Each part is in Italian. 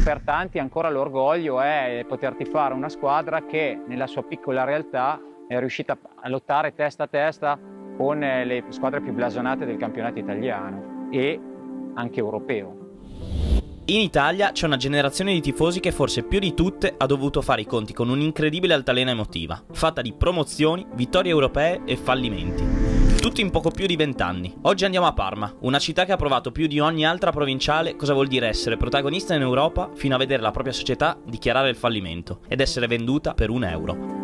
per tanti ancora l'orgoglio è poter tifare una squadra che nella sua piccola realtà è riuscita a lottare testa a testa con le squadre più blasonate del campionato italiano e anche europeo. In Italia c'è una generazione di tifosi che forse più di tutte ha dovuto fare i conti con un'incredibile altalena emotiva, fatta di promozioni, vittorie europee e fallimenti. Tutto in poco più di 20 anni. Oggi andiamo a Parma, una città che ha provato più di ogni altra provinciale cosa vuol dire essere protagonista in Europa fino a vedere la propria società dichiarare il fallimento ed essere venduta per €1.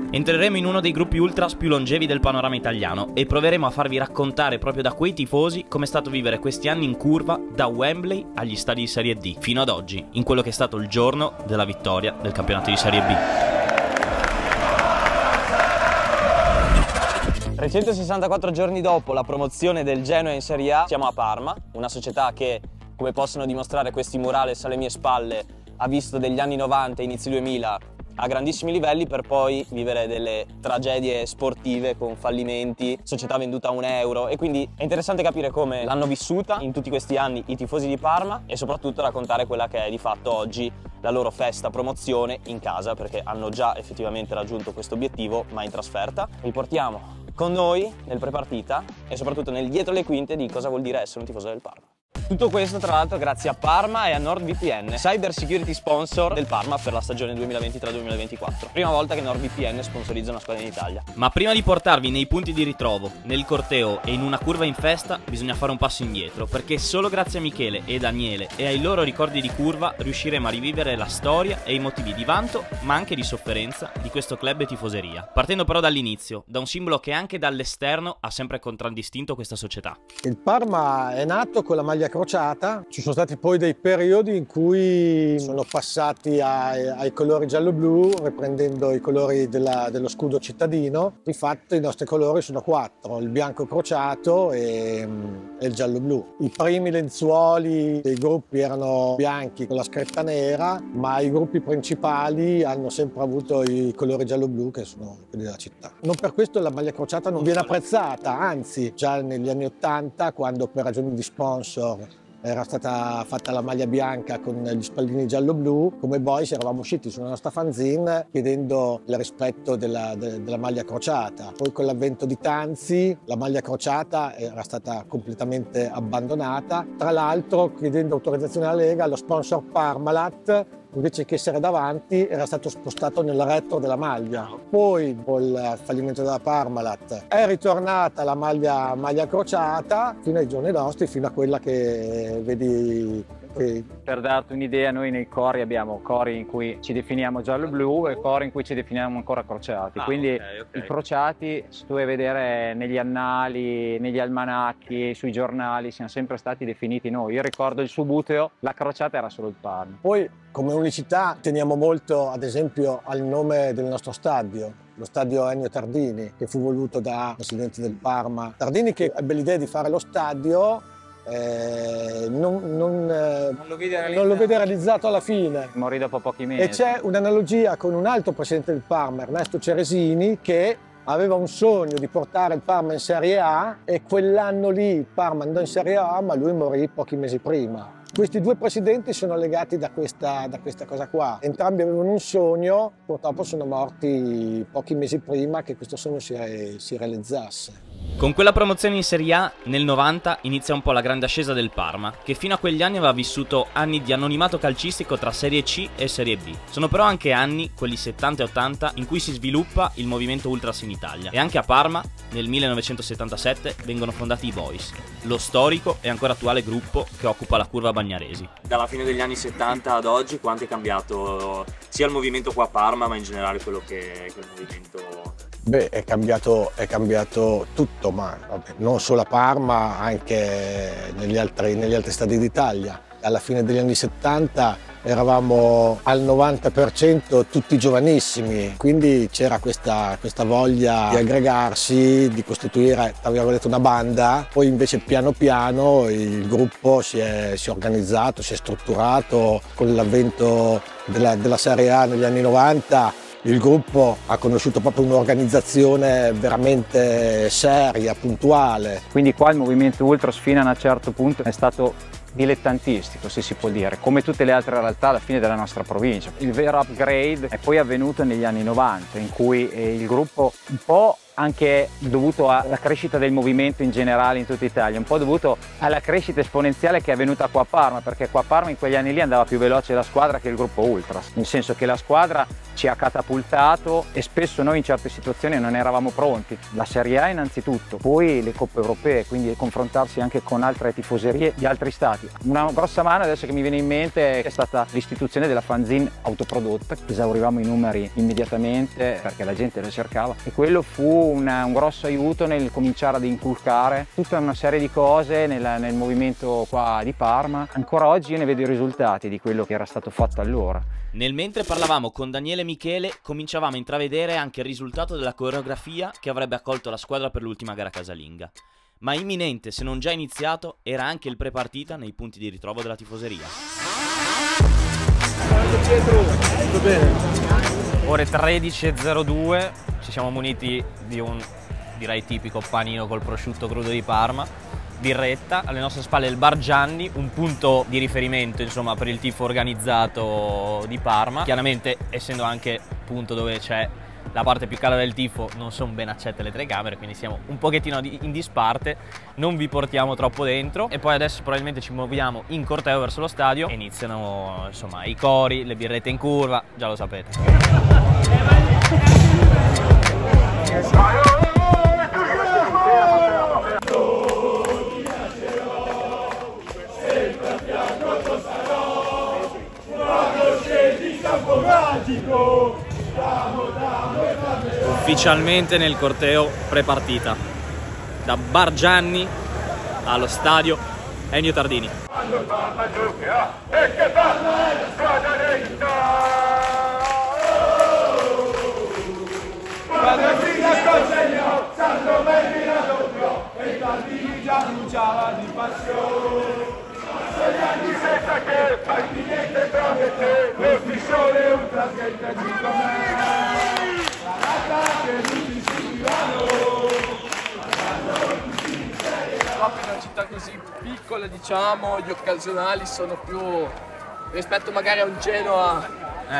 Entreremo in uno dei gruppi ultras più longevi del panorama italiano e proveremo a farvi raccontare proprio da quei tifosi come è stato vivere questi anni in curva da Wembley agli stadi di Serie D, fino ad oggi, in quello che è stato il giorno della vittoria del campionato di Serie B. 364 giorni dopo la promozione del Genoa in Serie A, siamo a Parma, una società che, come possono dimostrare questi murales alle mie spalle, ha visto degli anni 90 e inizi 2000 a grandissimi livelli per poi vivere delle tragedie sportive con fallimenti, società venduta a €1 e quindi è interessante capire come l'hanno vissuta in tutti questi anni i tifosi di Parma e soprattutto raccontare quella che è di fatto oggi la loro festa promozione in casa, perché hanno già effettivamente raggiunto questo obiettivo ma in trasferta. Vi portiamo con noi nel prepartita e soprattutto nel dietro le quinte di cosa vuol dire essere un tifoso del Parma. Tutto questo tra l'altro grazie a Parma e a NordVPN, cyber security sponsor del Parma per la stagione 2023-2024. Prima volta che NordVPN sponsorizza una squadra in Italia. Ma prima di portarvi nei punti di ritrovo, nel corteo e in una curva in festa, bisogna fare un passo indietro, perché solo grazie a Michele e Daniele e ai loro ricordi di curva riusciremo a rivivere la storia e i motivi di vanto, ma anche di sofferenza di questo club e tifoseria. Partendo però dall'inizio, da un simbolo che anche dall'esterno ha sempre contraddistinto questa società. Il Parma è nato con la maglia crociata, ci sono stati poi dei periodi in cui sono passati ai colori giallo-blu, riprendendo i colori dello scudo cittadino. Di fatto i nostri colori sono 4, il bianco crociato e il giallo-blu. I primi lenzuoli dei gruppi erano bianchi con la scritta nera, ma i gruppi principali hanno sempre avuto i colori giallo-blu che sono quelli della città. Non per questo la maglia crociata non viene apprezzata, anzi già negli anni '80, quando per ragioni di sponsor era stata fatta la maglia bianca con gli spallini giallo-blu, come boys eravamo usciti sulla nostra fanzine chiedendo il rispetto della maglia crociata. Poi con l'avvento di Tanzi la maglia crociata era stata completamente abbandonata, tra l'altro chiedendo autorizzazione alla Lega lo sponsor Parmalat invece che essere davanti era stato spostato nel retro della maglia. Poi con il fallimento della Parmalat è ritornata la maglia crociata fino ai giorni nostri, fino a quella che vedi. Per darti un'idea, noi nei cori abbiamo cori in cui ci definiamo giallo-blu e cori in cui ci definiamo ancora crociati. Quindi i crociati, se tu vuoi vedere negli annali, negli almanacchi, sui giornali, siamo sempre stati definiti noi. Io ricordo il Subuteo, la crociata era solo il Parma. Poi come unicità teniamo molto ad esempio al nome del nostro stadio, lo stadio Ennio Tardini, che fu voluto da presidente del Parma. Tardini che ebbe l'idea di fare lo stadio, non lo vede realizzato alla fine. Morì dopo pochi mesi. E c'è un'analogia con un altro presidente del Parma, Ernesto Ceresini, che aveva un sogno di portare il Parma in Serie A e quell'anno lì il Parma andò in Serie A, ma lui morì pochi mesi prima. Questi due presidenti sono legati da questa cosa qua. Entrambi avevano un sogno, purtroppo sono morti pochi mesi prima che questo sogno si realizzasse. Con quella promozione in Serie A, nel 90, inizia un po' la grande ascesa del Parma, che fino a quegli anni aveva vissuto anni di anonimato calcistico tra Serie C e Serie B. Sono però anche anni, quelli 70 e 80, in cui si sviluppa il movimento ultras in Italia. E anche a Parma, nel 1977, vengono fondati i Boys, lo storico e ancora attuale gruppo che occupa la curva Bagnaresi. Dalla fine degli anni 70 ad oggi quanto è cambiato sia il movimento qua a Parma, ma in generale quello che è quel movimento? Beh, è cambiato tutto, ma vabbè, non solo a Parma, anche negli altri stadi d'Italia. Alla fine degli anni 70 eravamo al 90% tutti giovanissimi, quindi c'era questa voglia di aggregarsi, di costituire, tra virgolette, una banda. Poi invece piano piano il gruppo si è organizzato, si è strutturato. Con l'avvento della Serie A negli anni 90 il gruppo ha conosciuto proprio un'organizzazione veramente seria, puntuale. Quindi qua il movimento ultras fino a un certo punto è stato dilettantistico, se si può dire, come tutte le altre realtà alla fine della nostra provincia. Il vero upgrade è poi avvenuto negli anni 90, in cui il gruppo, un po' anche dovuto alla crescita del movimento in generale in tutta Italia, un po' dovuto alla crescita esponenziale che è avvenuta qua a Parma, perché qua a Parma in quegli anni lì andava più veloce la squadra che il gruppo Ultras, nel senso che la squadra ci ha catapultato e spesso noi in certe situazioni non eravamo pronti. La Serie A innanzitutto, poi le coppe europee, quindi confrontarsi anche con altre tifoserie di altri stati. Una grossa mano adesso che mi viene in mente è stata l'istituzione della fanzine autoprodotta, esaurivamo i numeri immediatamente perché la gente lo cercava e quello fu un grosso aiuto nel cominciare ad inculcare tutta una serie di cose nel movimento qua di Parma. Ancora oggi io ne vedo i risultati di quello che era stato fatto allora. Nel mentre parlavamo con Daniele e Michele, cominciavamo a intravedere anche il risultato della coreografia che avrebbe accolto la squadra per l'ultima gara casalinga. Ma imminente, se non già iniziato, era anche il pre-partita nei punti di ritrovo della tifoseria. Tutto bene. Ore 13:02, ci siamo muniti di un, direi, tipico panino col prosciutto crudo di Parma, birretta, alle nostre spalle il Bar Gianni, un punto di riferimento insomma per il tifo organizzato di Parma. Chiaramente, essendo anche punto dove c'è la parte più calda del tifo, non sono ben accette le telecamere, quindi siamo un pochettino in disparte, non vi portiamo troppo dentro e poi adesso probabilmente ci muoviamo in corteo verso lo stadio e iniziano insomma i cori, le birrette in curva, già lo sapete. Ufficialmente nel corteo pre-partita, da Bar Gianni allo stadio Ennio Tardini. In una città così piccola, diciamo, gli occasionali sono più rispetto magari a un Genoa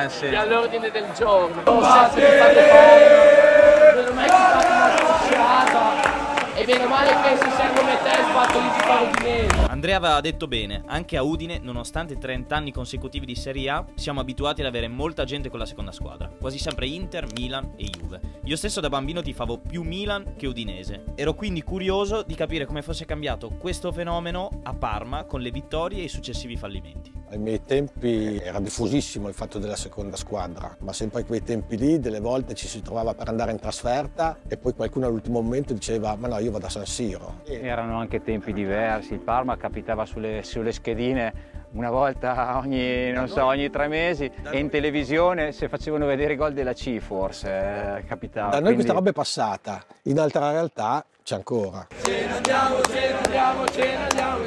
Sì. che all'ordine del giorno. Ho sempre fatto paura, non ho mai stato una sfasciata e meno male che se sei come te il fatto di fare di meno. Andrea aveva detto bene, anche a Udine, nonostante 30 anni consecutivi di Serie A, siamo abituati ad avere molta gente con la seconda squadra, quasi sempre Inter, Milan e Juve. Io stesso da bambino tifavo più Milan che Udinese. Ero quindi curioso di capire come fosse cambiato questo fenomeno a Parma con le vittorie e i successivi fallimenti. Ai miei tempi era diffusissimo il fatto della seconda squadra, ma sempre a quei tempi lì delle volte ci si trovava per andare in trasferta e poi qualcuno all'ultimo momento diceva ma no, io vado a San Siro. Erano anche tempi diversi, il Parma capitava sulle schedine una volta ogni, non so, ogni 3 mesi e in televisione se facevano vedere i gol della C forse capitava. Da noi questa roba è passata, in altra realtà c'è ancora. Ce ne andiamo in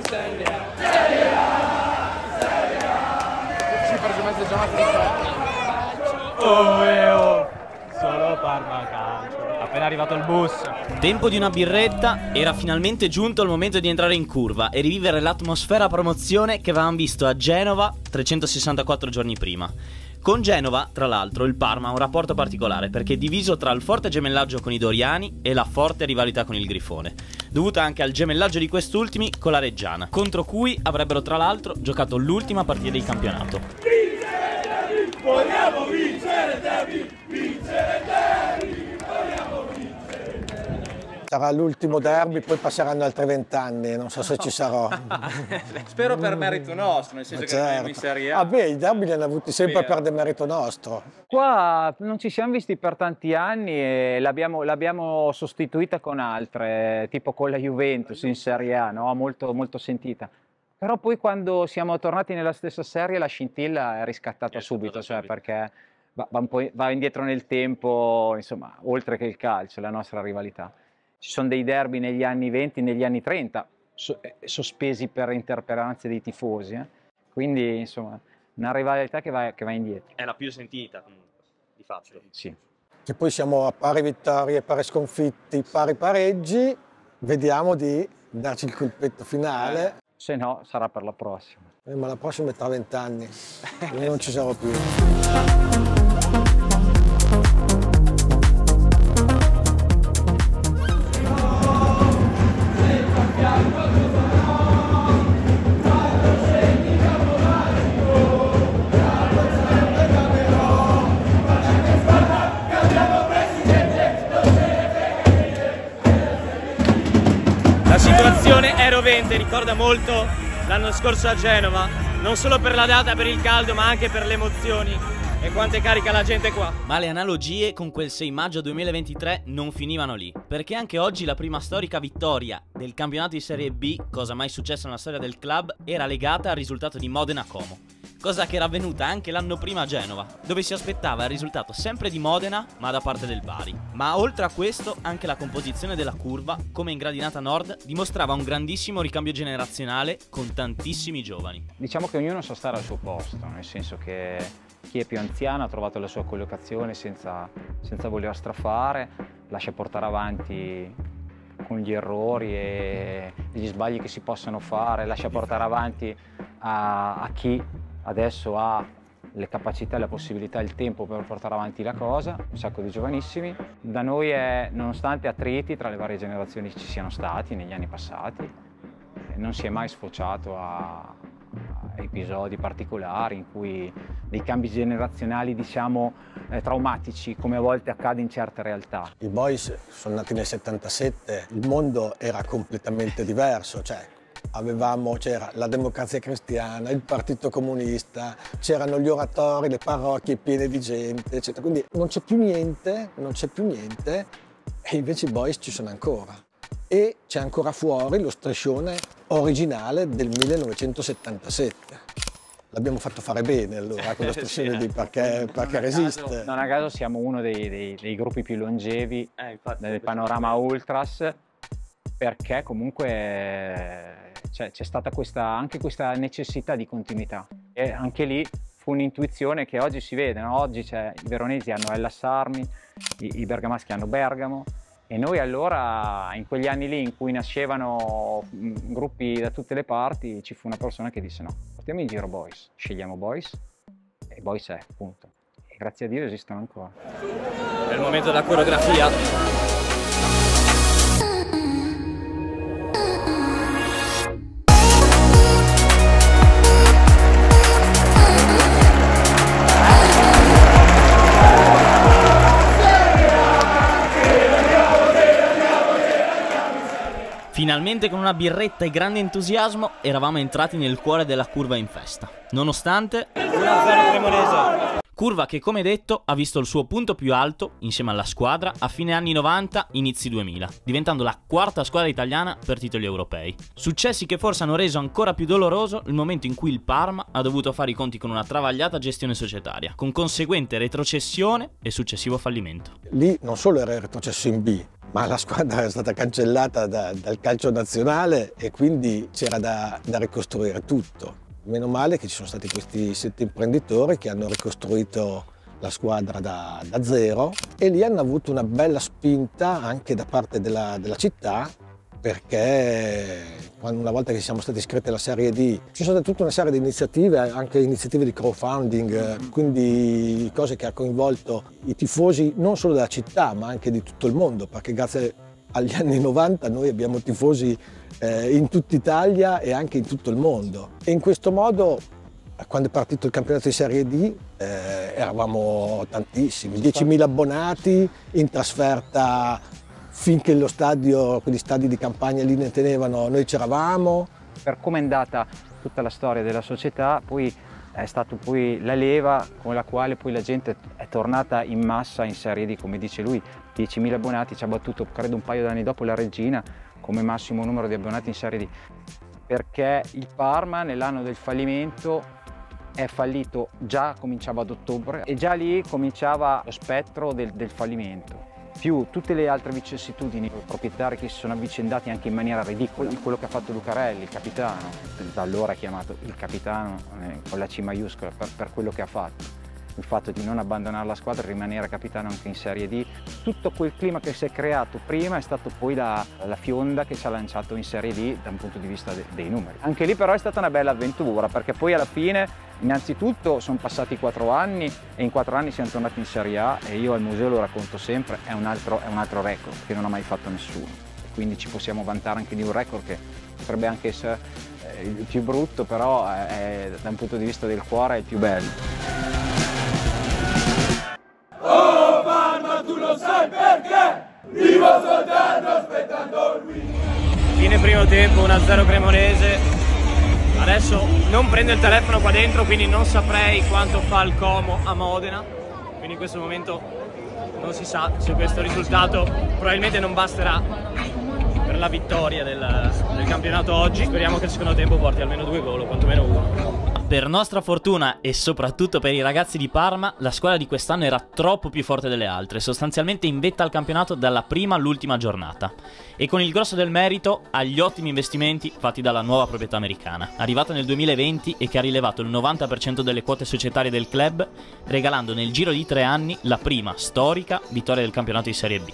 Serie A. Sì, per mezza giornata di calcio. Solo Parma calcio. Appena arrivato il bus. Tempo di una birretta, era finalmente giunto il momento di entrare in curva e rivivere l'atmosfera promozione che avevamo visto a Genova 364 giorni prima. Con Genova, tra l'altro, il Parma ha un rapporto particolare perché è diviso tra il forte gemellaggio con i Doriani e la forte rivalità con il Grifone, dovuta anche al gemellaggio di quest'ultimi con la Reggiana, contro cui avrebbero tra l'altro giocato l'ultima partita di campionato. Vogliamo vincere derby, vincere derby, vogliamo vincere derby. Sarà l'ultimo derby, poi passeranno altri 20 anni, non so se ci sarò. Spero per merito nostro, nel senso che siamo in Serie A. Beh, i derby li hanno avuti sempre per demerito nostro. Qua non ci siamo visti per tanti anni e l'abbiamo sostituita con altre, tipo con la Juventus in Serie A, no? Molto, molto sentita. Però poi quando siamo tornati nella stessa serie la scintilla è riscattata subito, cioè perché va indietro nel tempo, insomma, oltre che il calcio, la nostra rivalità. Ci sono dei derby negli anni 20, negli anni 30, sospesi per interperanze dei tifosi, quindi insomma una rivalità che va indietro. È la più sentita comunque, di fatto. Sì. Che poi siamo a pari vittorie, pari sconfitti, pari pareggi, vediamo di darci il colpetto finale. se no sarà per la prossima. Ma la prossima è tra 20 anni, io non ci sarò più. La situazione è rovente, ricorda molto l'anno scorso a Genova, non solo per la data, per il caldo, ma anche per le emozioni e quante carica la gente qua. Ma le analogie con quel 6 maggio 2023 non finivano lì, perché anche oggi la prima storica vittoria del campionato di Serie B, cosa mai successa nella storia del club, era legata al risultato di Modena-Como. Cosa che era avvenuta anche l'anno prima a Genova, dove si aspettava il risultato sempre di Modena, ma da parte del Bari. Ma oltre a questo, anche la composizione della curva, come in gradinata nord, dimostrava un grandissimo ricambio generazionale con tantissimi giovani. Diciamo che ognuno sa stare al suo posto, nel senso che chi è più anziano ha trovato la sua collocazione senza voler strafare, lascia portare avanti con gli errori e gli sbagli che si possono fare, lascia portare avanti a chi adesso ha le capacità, la possibilità, il tempo per portare avanti la cosa, un sacco di giovanissimi. Da noi nonostante attriti tra le varie generazioni ci siano stati negli anni passati, non si è mai sfociato a episodi particolari in cui dei cambi generazionali, diciamo, traumatici, come a volte accade in certe realtà. I Boys sono nati nel 77, il mondo era completamente diverso, cioè c'era la Democrazia Cristiana, il Partito Comunista, c'erano gli oratori, le parrocchie piene di gente, eccetera. Quindi non c'è più niente, e invece i Boys ci sono ancora. E c'è ancora fuori lo striscione originale del 1977. L'abbiamo fatto fare bene allora con lo striscione lì, perché resiste. Non a caso siamo uno dei gruppi più longevi del panorama Ultras, perché comunque c'è stata anche questa necessità di continuità. E anche lì fu un'intuizione che oggi si vede, no? Oggi i veronesi hanno Hellas Sarmi, i bergamaschi hanno Bergamo, e noi allora, in quegli anni lì in cui nascevano gruppi da tutte le parti, ci fu una persona che disse no, portiamo in giro Boys, scegliamo Boys, e Boys è, punto. E grazie a Dio esistono ancora. È il momento della coreografia. Finalmente con una birretta e grande entusiasmo eravamo entrati nel cuore della curva in festa. Nonostante 1-0 Cremonese. Curva che, come detto, ha visto il suo punto più alto, insieme alla squadra, a fine anni 90, inizi 2000, diventando la quarta squadra italiana per titoli europei. Successi che forse hanno reso ancora più doloroso il momento in cui il Parma ha dovuto fare i conti con una travagliata gestione societaria, con conseguente retrocessione e successivo fallimento. Lì non solo era retrocesso in B, ma la squadra è stata cancellata dal calcio nazionale e quindi c'era da ricostruire tutto. Meno male che ci sono stati questi 7 imprenditori che hanno ricostruito la squadra da zero, e lì hanno avuto una bella spinta anche da parte della città, perché una volta che siamo stati iscritti alla Serie D ci sono state tutta una serie di iniziative, anche iniziative di crowdfunding, quindi cose che ha coinvolto i tifosi non solo della città ma anche di tutto il mondo, perché grazie agli anni 90 noi abbiamo tifosi in tutta Italia e anche in tutto il mondo, e in questo modo quando è partito il campionato di Serie D eravamo tantissimi, 10.000 abbonati in trasferta. Finché lo stadio, quegli stadi di campagna lì ne tenevano, noi c'eravamo. Per come è andata tutta la storia della società, poi è stato poi la leva con la quale poi la gente è tornata in massa in Serie D, come dice lui, 10.000 abbonati, ci ha battuto credo un paio d'anni dopo la Regina come massimo numero di abbonati in Serie D, perché il Parma nell'anno del fallimento è fallito, già cominciava ad ottobre e già lì cominciava lo spettro del fallimento. Più tutte le altre vicissitudini, proprietari che si sono avvicendati anche in maniera ridicola, quello che ha fatto Lucarelli, il capitano, da allora chiamato il capitano con la C maiuscola per quello che ha fatto. il fatto di non abbandonare la squadra e rimanere capitano anche in Serie D. Tutto quel clima che si è creato prima è stato poi la fionda che ci ha lanciato in Serie D da un punto di vista dei numeri. Anche lì però è stata una bella avventura, perché poi alla fine innanzitutto sono passati 4 anni e in 4 anni siamo tornati in Serie A, e io al museo lo racconto sempre, è un altro record che non ha mai fatto nessuno. Quindi ci possiamo vantare anche di un record che potrebbe anche essere il più brutto, però da un punto di vista del cuore è il più bello. Oh Parma, tu lo sai perché? Vivo soltanto aspettando lui. Fine primo tempo, 1-0 Cremonese. Adesso non prendo il telefono qua dentro, quindi non saprei quanto fa il Como a Modena. Quindi in questo momento non si sa se questo risultato probabilmente non basterà per la vittoria del campionato oggi. Speriamo che il secondo tempo porti almeno 2 gol o quantomeno 1. Per nostra fortuna e soprattutto per i ragazzi di Parma, la squadra di quest'anno era troppo più forte delle altre, sostanzialmente in vetta al campionato dalla prima all'ultima giornata. E con il grosso del merito agli ottimi investimenti fatti dalla nuova proprietà americana, arrivata nel 2020 e che ha rilevato il 90% delle quote societarie del club, regalando nel giro di 3 anni la prima storica vittoria del campionato di Serie B,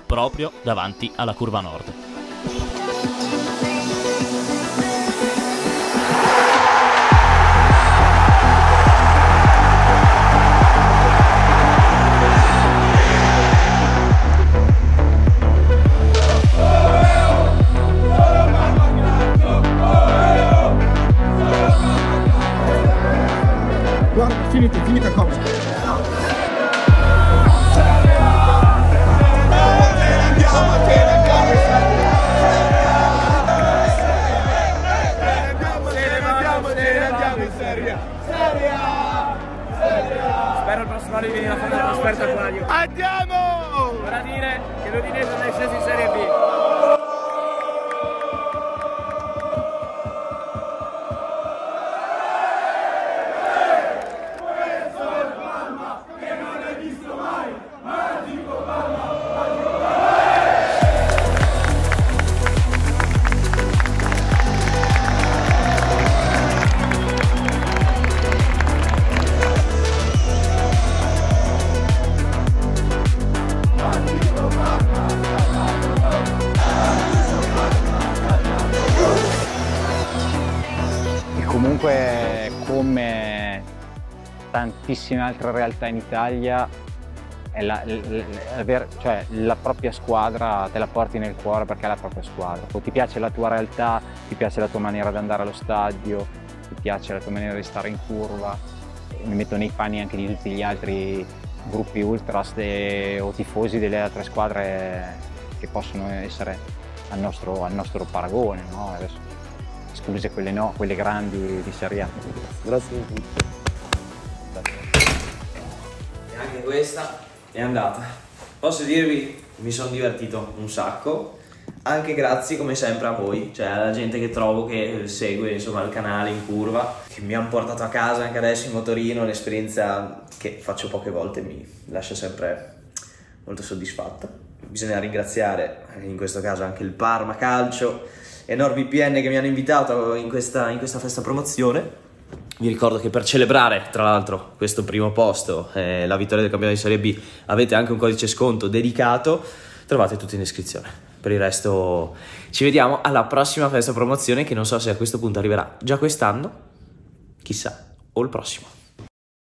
proprio davanti alla curva nord. Finita cosa? Spero il prossimo anno di venire a fare una trasferta con la Juve. Andiamo! Per dire che l'Udinese non è sceso in Serie B. Comunque, come tantissime altre realtà in Italia, è la propria squadra te la porti nel cuore perché è la propria squadra. Poi ti piace la tua realtà, ti piace la tua maniera di andare allo stadio, ti piace la tua maniera di stare in curva. Mi metto nei panni anche di tutti gli altri gruppi ultras o tifosi delle altre squadre che possono essere al nostro paragone, no? Adesso, escluse quelle grandi di Serie A. Grazie a tutti. E anche questa è andata. Posso dirvi, mi sono divertito un sacco, anche grazie come sempre a voi, cioè alla gente che trovo che segue insomma il canale in curva, che mi hanno portato a casa anche adesso in motorino, un'esperienza che faccio poche volte, mi lascia sempre molto soddisfatto. Bisogna ringraziare in questo caso anche il Parma Calcio e NordVPN che mi hanno invitato in questa festa promozione. Vi ricordo che per celebrare tra l'altro questo primo posto, la vittoria del campionato di Serie B, avete anche un codice sconto dedicato, trovate tutto in descrizione. Per il resto ci vediamo alla prossima festa promozione, che non so se a questo punto arriverà già quest'anno, chissà, o il prossimo.